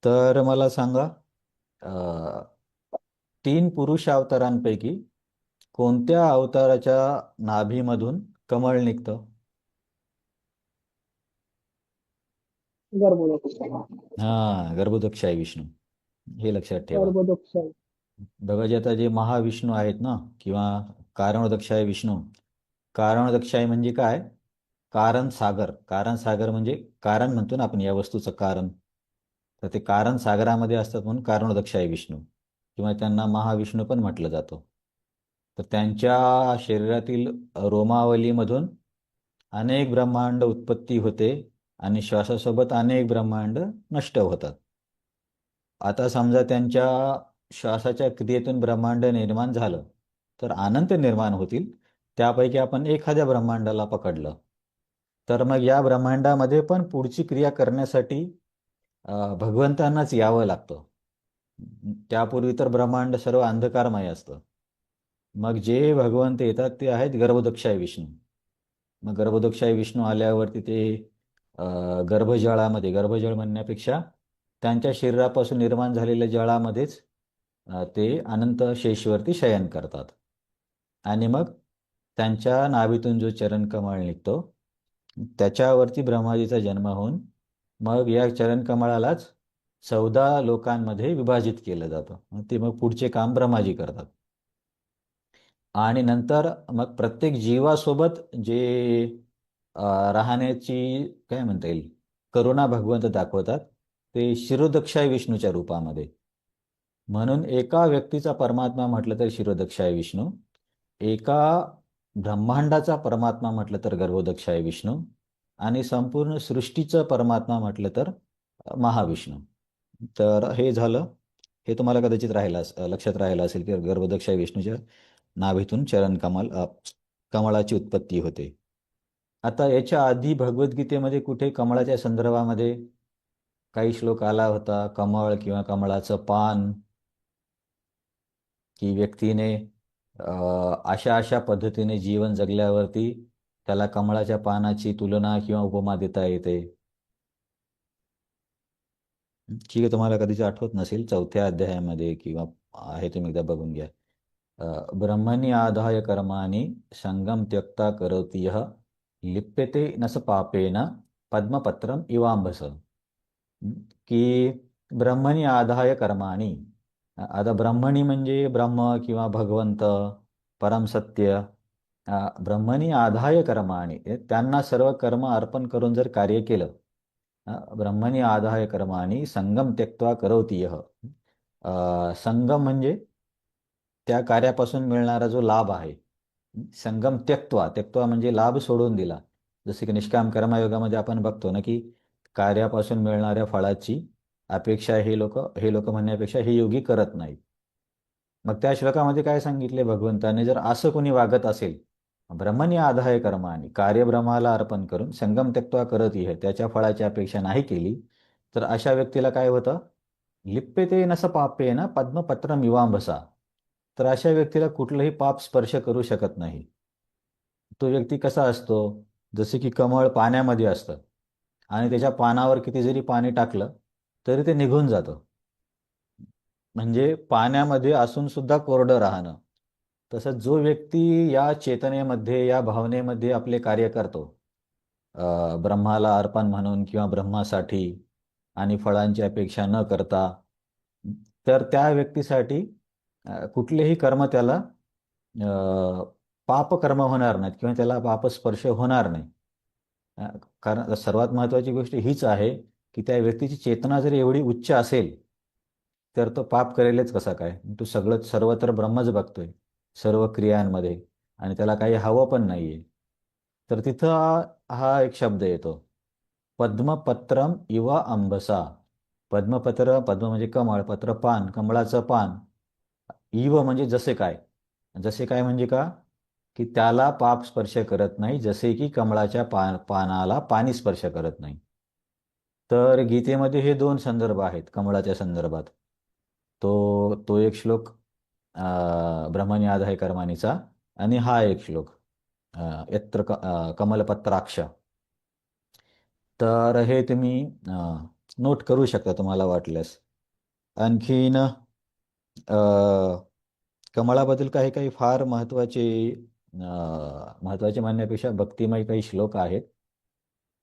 तर मला सांगा, अ, तीन पुरुष अवतारांपैकी कोणत्या अवताराच्या नाभीमधून कमळ निघतं? गर्भोदक. हा, गर्भोदक्ष आहे विष्णू. हे लक्षात ठेवा. गर्भोदक. बघा, जे आता जे महाविष्णू आहेत ना, किंवा कारणोदक्ष आहे विष्णू. कारणोदक्ष आहे म्हणजे काय? कारण सागर. कारण सागर म्हणजे कारण म्हणतो ना आपण या वस्तूचं कारण. तर ते कारण सागरामध्ये असतात म्हणून कारणोदक्ष आहे विष्णू, किंवा त्यांना महाविष्णू पण म्हटलं जातं. तर त्यांच्या शरीरातील रोमावलीमधून अनेक ब्रह्मांड उत्पत्ती होते आणि श्वासासोबत अनेक ब्रह्मांड नष्ट होतात. आता समजा त्यांच्या श्वासाच्या क्रियेतून ब्रह्मांड निर्माण झालं, तर अनंत निर्माण होतील. त्यापैकी आपण एखाद्या ब्रह्मांडाला पकडलं, तर मग या ब्रह्मांडामध्ये पण पुढची क्रिया करण्यासाठी भगवंतांनाच यावं लागतं. त्यापूर्वी तर ब्रह्मांड सर्व अंधकारमय असतं. मग जे भगवंत येतात ते आहेत गर्भोदक्षाय विष्णू. मग गर्भोदक्षाय विष्णू आल्यावरती ते गर्भजळामध्ये, गर्भजळ म्हणण्यापेक्षा त्यांच्या शरीरापासून निर्माण झालेल्या जळामध्येच ते अनंत शेषवरती शयन करतात. आणि मग त्यांच्या नाभीतून जो चरणकमळ निघतो, त्याच्यावरती ब्रह्माजीचा जन्म होऊन मग या चरणकमळालाच 14 लोकांमध्ये विभाजित केलं जातं. ते मग पुढचे काम ब्रह्माजी करतात. आणि नंतर मग प्रत्येक जीवासोबत जे राहण्याची, काय म्हणता येईल, करुणा भगवंत दाखवतात, ते शिरोदक्षाय विष्णूच्या रूपामध्ये. म्हणून एका व्यक्तीचा परमात्मा म्हटलं तर शिरोदक्षाय विष्णू, एका ब्रह्मांडाचा परमात्मा म्हटलं तर गर्भोदक्षाय विष्णू, आणि संपूर्ण सृष्टीचं परमात्मा म्हटलं तर महाविष्णू. तर हे झालं. हे तुम्हाला कदाचित लक्षात राहिलं असेल की गर्भोदक्षाय विष्णूच्या नाभीतून कमळाची उत्पत्ती होते. आता याच्या आधी भगवद्गीतेमध्ये कुठे कमळाच्या संदर्भामध्ये काही श्लोक आला होता, कमळ किंवा कमळाचं पान, की व्यक्तीने अशा अशा पद्धतीने जीवन जगल्यावरती त्याला कमळाच्या पानाची तुलना किंवा उपमा देता येते? ठीक आहे, तुम्हाला कधीच आठवत नसेल, 4थ्या अध्यायामध्ये किंवा आहे, तुम्ही एकदा बघून घ्या. ब्रह्मणी आदाय कर्माणी संगम त्यक्ता करोति यः लिप्यते न स पापेन पद्मपत्रम इवांभस. की ब्रह्मणी आदाय कर्माणी. आता ब्रह्मणी म्हणजे ब्रह्म किंवा भगवंत, परम सत्य. ब्रह्मणी आदाय कर्माणी, त्यांना सर्व कर्म अर्पण करून जर कार्य केलं. ब्रह्मणी आदाय कर्माणी संगम त्यक्त्वा करोति यः. संगम म्हणजे त्या कार्यापासून मिळणारा जो लाभ आहे. संगम त्यक्त्वा, त्यक्त्वा म्हणजे लाभ सोडून दिला. जसे की निष्काम कर्मयोगामध्ये आपण बघतो ना, की कार्यापासून मिळणाऱ्या फळाची अपेक्षा हे लोक म्हणण्यापेक्षा हे योगी करत नाहीत. मग त्या श्लोकामध्ये काय सांगितले भगवंताने, जर असं कोणी वागत असेल, ब्रह्मणी आदाय कर्माणी, कार्य ब्रह्माला अर्पण करून संगम त्यक्त्वा करत इह, त्याच्या फळाची अपेक्षा नाही केली, तर अशा व्यक्तीला काय होतं? लिप्यते नस पापेन पद्मपत्रम इवांभसा. तर अशा व्यक्तीला कुठलंही पाप स्पर्श करू शकत नाही. तो व्यक्ती कसा असतो? जसे की कमळ पाण्यामध्ये असतं आणि त्याच्या पानावर किती जरी पाणी टाकलं तरी ते निघून जातं. म्हणजे पाण्यामध्ये असून सुद्धा कोरडं राहणं. तसंच जो व्यक्ती या चेतनेमध्ये, या भावनेमध्ये आपले कार्य करतो, ब्रह्माला अर्पण म्हणून किंवा ब्रह्मासाठी, आणि फळांची अपेक्षा न करता, तर त्या व्यक्तीसाठी कुठलेही कर्म त्याला पापकर्म होणार नाहीत किंवा त्याला पापस्पर्श होणार नाही. अ, कारण सर्वात महत्त्वाची गोष्ट हीच आहे, की त्या व्यक्तीची चेतना जर एवढी उच्च असेल, तर तो पाप करेलच कसा काय? तो सगळं सर्वत्र ब्रह्मच बघतोय सर्व क्रियांमध्ये, आणि त्याला काही हवं पण नाहीये. तर तिथं हा एक शब्द येतो, पद्मपत्रम इवा अंबसा. पद्मपत्र, पद्म म्हणजे कमळ, पत्र पान, कमळाचं पान. इव म्हणजे जसे काय. जसे काय म्हणजे का? की त्याला पाप स्पर्श करत नाही, जसे की कमळाच्या पानाला पाणी स्पर्श करत नाही. तर गीतेमध्ये हे दोन संदर्भ आहेत कमळाच्या संदर्भात. तो एक श्लोक ब्रह्मणी आदाय कर्माणीचा, आणि हा एक श्लोक कमलपत्राक्ष. तर हे तुम्ही नोट करू शकता तुम्हाला वाटल्यास. आणखीन कमळाबद्दल काही काही फार महत्त्वाचे म्हणण्यापेक्षा भक्तिमय काही श्लोक आहेत.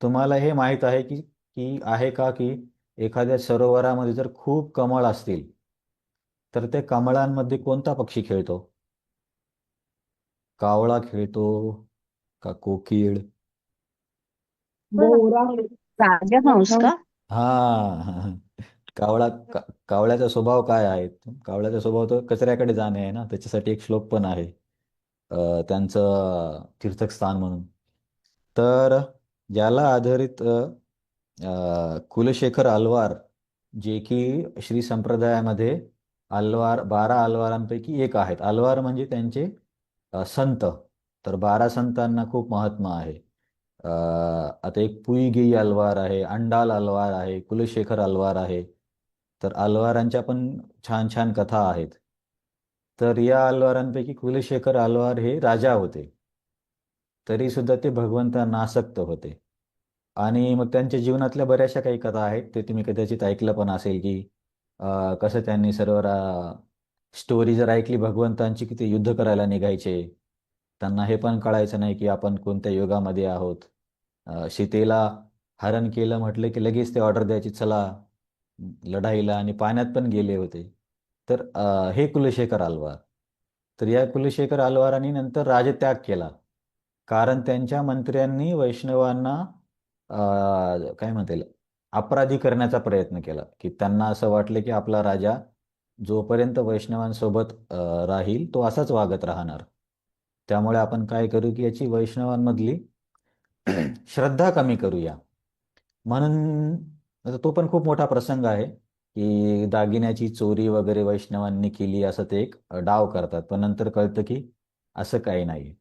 तुम्हाला हे माहीत आहे की आहे का की एखाद्या सरोवरामध्ये जर खूप कमळ असतील तर त्या कमळांमध्ये कोणता पक्षी खेळतो? कावळा खेळतो का कोकिळ? बोरा. राजहंस का? हा. कावळा का, कावळ्याचा स्वभाव काय आहे? कावळ्याचा स्वभाव तर कचऱ्याकडे जाणे आहे ना, त्याच्यासाठी एक श्लोक पण आहे त्यांचं तीर्थस्थान म्हणून. तर याला आधारित कुलशेखर आल्वार, जे की श्री संप्रदायामध्ये 12 आल्वारांपैकी एक आहेत. आल्वार म्हणजे त्यांचे संत. तर 12 संतांना खूप महात्मा आहे. आता एक पुईगिई आल्वार आहे, अंडाल आल्वार आहे, कुलशेखर आल्वार आहे. तर आल्वारांच्या पण छान छान कथा आहेत. तर या आल्वारांपैकी कुलशेखर आल्वार हे राजा होते. तरी सुद्धा ते भगवंतांना आसक्त होते. आणि मग त्यांच्या जीवनातल्या बऱ्याचशा काही कथा आहेत, ते तुम्ही कदाचित ऐकलं पण असेल की कसं त्यांनी सर्व स्टोरी जर ऐकली भगवंतांची की ते युद्ध करायला निघायचे. त्यांना हे पण कळायचं नाही की आपण कोणत्या युगामध्ये आहोत. सीतेला हरण केलं म्हटलं की लगेच ते ऑर्डर द्यायची, चला लढाईला, आणि पाण्यात पण गेले होते. तर हे कुलशेखर आल्वार. तर या कुलशेखर आल्वारांनी नंतर राजत्याग केला. कारण त्यांच्या मंत्र्यांनी वैष्णवांना काय म्हणता येईल, अपराधी करण्याचा प्रयत्न केला, की त्यांना असं वाटलं की आपला राजा जोपर्यंत वैष्णवांसोबत राहील तो असाच वागत राहणार. त्यामुळे आपण काय करू की याची वैष्णवांमधली श्रद्धा कमी करूया. म्हणून आता तो पण खूप मोठा प्रसंग आहे की दागिन्याची चोरी वगैरे वैष्णवांनी केली असं ते एक डाव करतात. पण नंतर कळतं की असं काही नाही.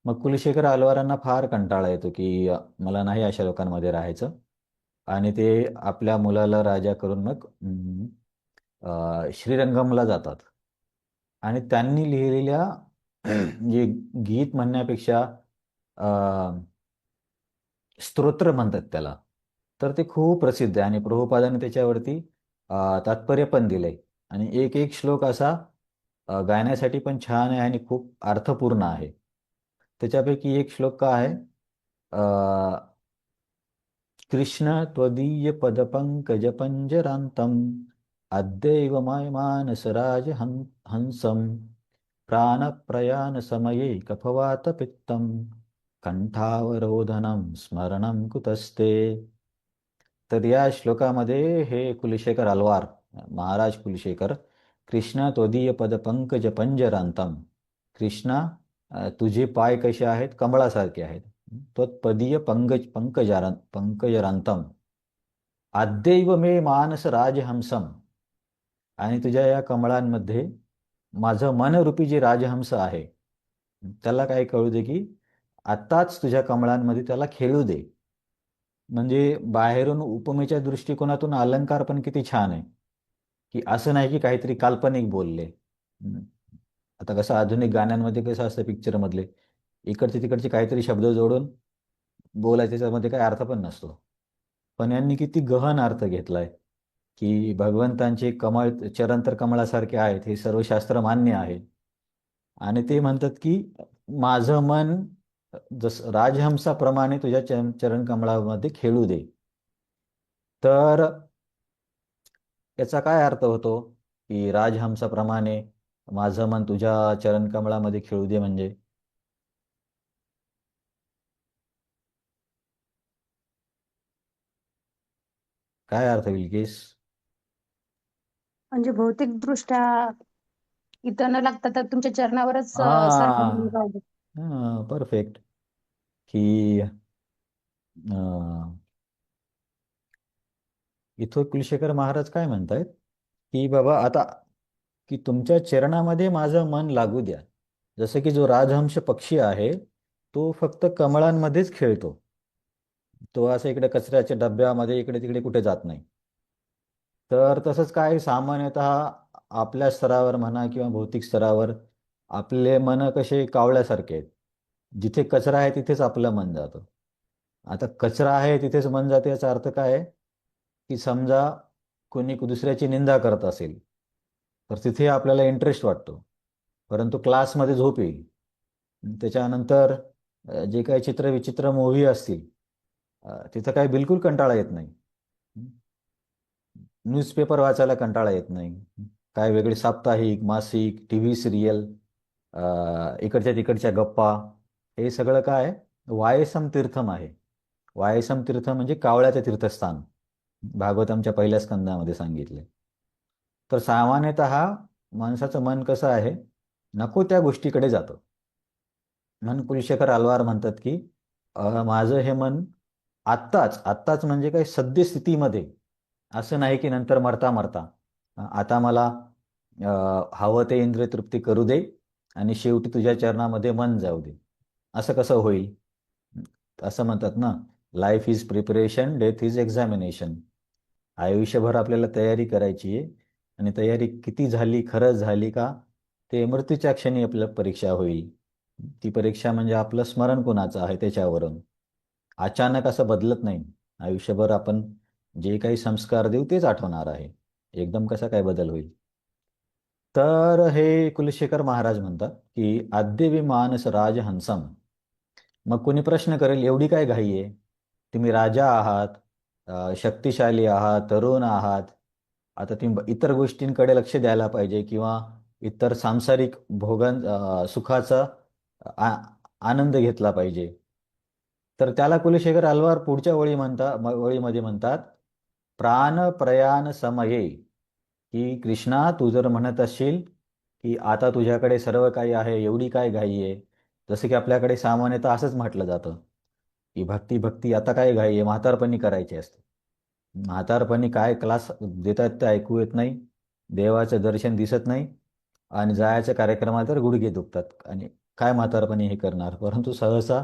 मग कुलशेखर आल्वारांना फार कंटाळा येतो की मला नाही अशा लोकांमध्ये राहायचं. आणि ते आपल्या मुलाला राजा करून मग श्रीरंगमला जातात. आणि त्यांनी लिहिलेल्या जे गीत म्हणण्यापेक्षा स्तोत्र म्हणतात त्याला, तर ते खूप प्रसिद्ध आहे आणि प्रभुपादाने त्याच्यावरती तात्पर्य पण दिलंय. आणि एक एक श्लोक असा गायण्यासाठी पण छान आहे आणि खूप अर्थपूर्ण आहे. त्याच्यापैकी एक श्लोक का आहे, कृष्ण त्वदीय पदपङ्कजपञ्जरान्तम् अद्यैव मानसराज हंसं प्राणप्रयाणसमये कफवातपित्तं कंठावरोधनं स्मरणं कुतस्ते. तर या श्लोकामध्ये हे कुलशेखर आल्वार, महाराज कुलशेखर, कृष्णा त्वदीय पदपंकज पंजरांतम, कृष्णा तुझे पाय कसे आहेत, कमळासारखे आहेत. त्वत्पदीय पंकजरांतम आद्यैव मे मानस राजहंसम, आणि तुझ्या या कमळांमध्ये माझं मनरूपी जे राजहंस आहे त्याला काय कळू दे की आत्ताच तुझ्या कमळांमध्ये त्याला खेळू दे. म्हणजे बाहेरून उपमेच्या दृष्टिकोनातून अलंकार पण किती छान आहे, की असं नाही की काहीतरी काल्पनिक बोलले. आता कसं आधुनिक गाण्यांमध्ये कसं असतं पिक्चरमधले, इकडचे तिकडचे काहीतरी शब्द जोडून बोलायचे, त्याच्यामध्ये काही अर्थ पण नसतो. पण यांनी किती गहन अर्थ घेतलाय की भगवंतांचे कमळ चरण तर कमळासारखे आहेत, हे सर्व शास्त्र मान्य आहे. आणि ते म्हणतात की माझं मन जसं राजहंसाप्रमाणे तुझ्या चरण कमळामध्ये खेळू दे. तर याचा काय अर्थ होतो की राजहंसाप्रमाणे माझं मन तुझ्या चरण कमळामध्ये खेळू दे म्हणजे? काय अर्थ विलकेस? म्हणजे भौतिक दृष्ट्या इथं न लागता तर तुमच्या चरणावरच सारखं हा, म्हणून पाहिजे. हा, परफेक्ट. की इथं कुलशेखर महाराज काय म्हणतायत की बाबा आता की तुमच्या चरणामध्ये माझं मन लागू द्या. जसं की जो राजहंस पक्षी आहे तो फक्त कमळांमध्येच खेळतो. तो असं इकडे कचऱ्याच्या डब्यामध्ये इकडे तिकडे कुठे जात नाही. तर तसंच काय सामान्यतः आपल्या स्तरावर म्हणा किंवा भौतिक स्तरावर आपले मन कसे कावळ्यासारखे आहेत. जिथे कचरा आहे तिथेच आपलं मन जातं. आता कचरा आहे तिथेच मन जाते याचा अर्थ काय आहे? की समजा कोणी दुसऱ्याची निंदा करत असेल तर तिथे आपल्याला इंटरेस्ट वाटतो, परंतु क्लासमध्ये झोप येईल. त्याच्यानंतर जे काही चित्रविचित्र मूव्ही असतील तिथं काही बिलकुल कंटाळा येत नाही. न्यूजपेपर वाचायला कंटाळा येत नाही. काय वेगळे साप्ताहिक, मासिक, टी व्ही सिरियल, इकडच्या तिकडच्या गप्पा, हे सगळं काय वायसम तीर्थम आहे. वायसम तीर्थ म्हणजे कावळ्याचे तीर्थस्थान, भागवतमच्या पहिल्या स्कंदामध्ये सांगितले. तर सामान्यतः माणसाचं मन कसं आहे, नको त्या गोष्टीकडे जातं. म्हणून कुलशेखर आल्वार म्हणतात की माझं हे मन आत्ताच आत्ताच म्हणजे काही सद्यस्थितीमध्ये, असं नाही की नंतर मरता मरता आता मला हवं ते इंद्रिय तृप्ती करू दे आणि शेवटी तुझ्या चरणामध्ये मन जाऊ दे, असं कसं होईल. असं म्हणतात ना, life is preparation, death is examination. आयुष्यभर आपल्याला तयारी करायची आहे आणि तयारी किती झाली, खरंच झाली का, ते मृत्यूच्या क्षणी आपल्याला परीक्षा होईल. ती परीक्षा म्हणजे आपलं स्मरण कोणाचं आहे त्याच्यावरून. अचानक असं बदलत नाही. आयुष्यभर आपण जे काही संस्कार देऊ तेच आठवणार आहे. एकदम कसा काय बदल होईल. तर हे कुलशेखर महाराज म्हणतात की आद्य मानस राजहंसम. मग कोणी प्रश्न करेल, एवढी काय घाई आहे, तुम्ही राजा आहात, शक्तिशाली आहात, तरुण आहात, आता तुम्ही इतर गोष्टींकडे लक्ष द्यायला पाहिजे किंवा इतर सांसारिक सुखाचा आ- आनंद घेतला पाहिजे. तर त्याला कुलशेखर आल्वार पुढच्या वळीमध्ये म्हणतात, प्राण प्रयाण समये, की कृष्णा तू जर म्हणत असशील की आता तुझ्याकडे सर्व काही आहे, एवढी काय घाई आहे. जसं की आपल्याकडे सामान्यतः असंच म्हटलं जातं की भक्ती भक्ती आता काय घाई आहे, म्हातारपणी करायची असते. म्हातारपणी काय क्लास देतात ते ऐकू येत नाही, देवाचं दर्शन दिसत नाही आणि जायच्या कार्यक्रमात तर गुडघे दुखतात आणि काय म्हातारपणी हे करणार. परंतु सहसा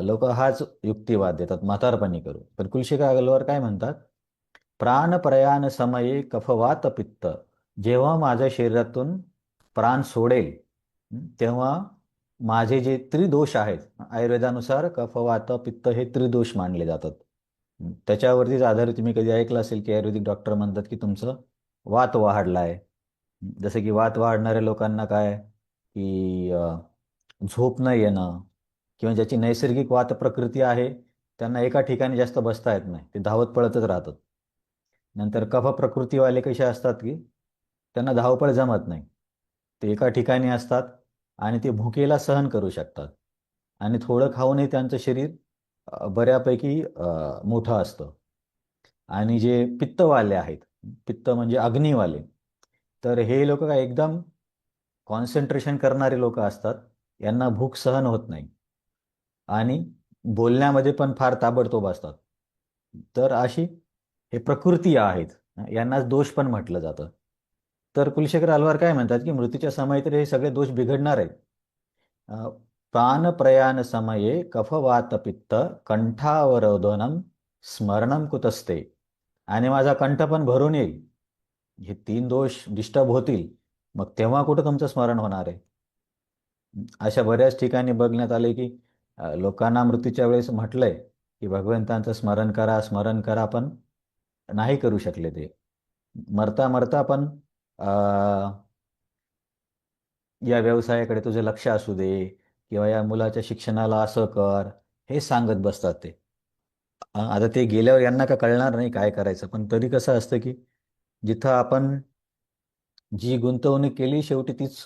लोक हाच युक्तिवाद देतात, म्हातारपणी करू. पण कुलशेखर आगलवर काय म्हणतात, प्राण प्रयाण समये कफवात पित्त. जेव्हा माझ्या शरीरातून प्राण सोडेल तेव्हा माझे जे त्रिदोष आहेत, आयुर्वेदानुसार कफ वात पित्त हे त्रिदोष मानले जातात. त्याच्यावरतीच आधारित तुम्ही कधी ऐकलं असेल की आयुर्वेदिक डॉक्टर म्हणतात की तुमचं वात वाढलाय. जसं की वात वाढणाऱ्या लोकांना काय की झोप न येणं किंवा ज्याची नैसर्गिक वात प्रकृती आहे त्यांना एका ठिकाणी जास्त बसता येत नाही, ते धावत पळतच राहतात. नंतर कफ प्रकृतीवाले कसे असतात की त्यांना धावपळ जमत नाही, ते एका ठिकाणी असतात आणि ते भुकेला सहन करू शकतात आणि थोडं खाऊनही त्यांचं शरीर बऱ्यापैकी मोठं असतं. आणि जे पित्तवाले आहेत, पित्त म्हणजे अग्निवाले, तर हे लोक काय एकदम कॉन्सन्ट्रेशन करणारे लोक असतात, यांना भूक सहन होत नाही आणि बोलण्यामध्ये पण फार ताबडतोब असतात. तर अशी हे प्रकृती आहेत, यांनाच दोष पण म्हटलं जातं. तर कुलशेखर आल्वार काय म्हणतात की मृत्यूच्या समयी तर हे सगळे दोष बिघडणार आहेत. अ, प्राण प्रयाण समये कफवात पित्त कंठावरोधनम स्मरणम कुतस्ते. आणि माझा कंठ पण भरून येईल, हे तीन दोष डिस्टर्ब होतील, मग तेव्हा कुठं तुमचं स्मरण होणार आहे. अशा बऱ्याच ठिकाणी बघण्यात आले की लोकांना मृत्यूच्या वेळेस म्हटलंय की भगवंतांचं स्मरण करा स्मरण करा, पण नाही करू शकले ते. मरता मरता पण या व्यवसायाकडे तुझं लक्ष असू दे किंवा या मुलाच्या शिक्षणाला असं कर, हे सांगत बसतात ते. आता ते गेल्यावर यांना का कळणार नाही काय करायचं, पण तरी कसं असतं की जिथं आपण जी गुंतवणूक केली शेवटी तीच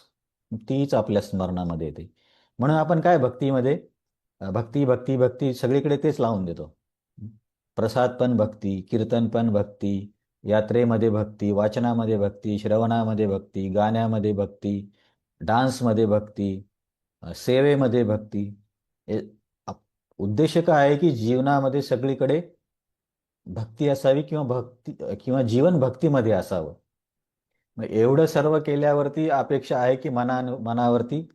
तीच आपल्या स्मरणामध्ये येते. म्हणून आपण काय भक्तीमध्ये भक्ती भक्ती भक्ती सगळीकडे तेच लावून देतो. प्रसाद पण भक्ती, कीर्तन पण भक्ती, यात्रेमध्ये भक्ती, वाचनामध्ये भक्ती, श्रवणामध्ये भक्ती, गाण्यामध्ये भक्ती, डान्समध्ये भक्ती, सेवेमध्ये भक्ती. हे उद्देश काय आहे की जीवनामध्ये सगळीकडे भक्ती असावी किंवा किंवा जीवन भक्तीमध्ये असावं. मग एवढं सर्व केल्यावरती अपेक्षा आहे की मनावरती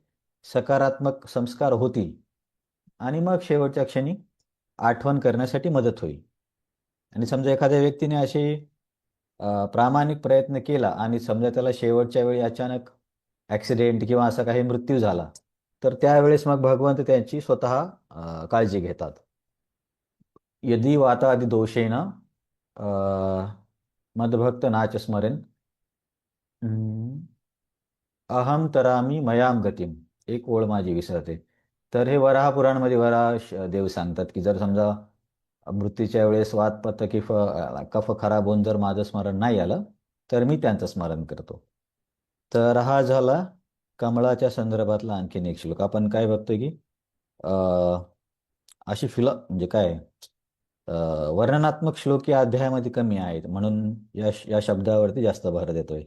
सकारात्मक संस्कार होतील आणि मग शेवटच्या क्षणी आठवण करण्यासाठी मदत होईल. आणि समजा एखाद्या व्यक्तीने असे प्रामाणिक प्रयत्न केला आणि समजा त्याला शेवटच्या वेळी अचानक ॲक्सिडेंट किंवा असा काही मृत्यू झाला, तर त्यावेळेस मग भगवंत त्यांची स्वतः काळजी घेतात. यदी वातादी दोषेन मदभक्त नाच स्मरेन. हम्म. अहम तरामी मयाम गतीम. एक ओळ माझी विसरते. तर हे पुराणमध्ये देव सांगतात की जर समजा मृत्यूच्या वेळेस वात पित्त कफ खराब होऊन जर माझं स्मरण नाही आलं तर मी त्यांचं स्मरण करतो. तर हा झाला कमळाच्या संदर्भातला आणखीन एक श्लोक. आपण काय बघतोय की अं, अशी म्हणजे काय वर्णनात्मक श्लोक या अध्यायामध्ये कमी आहेत म्हणून या शब्दावरती जास्त भर देतोय.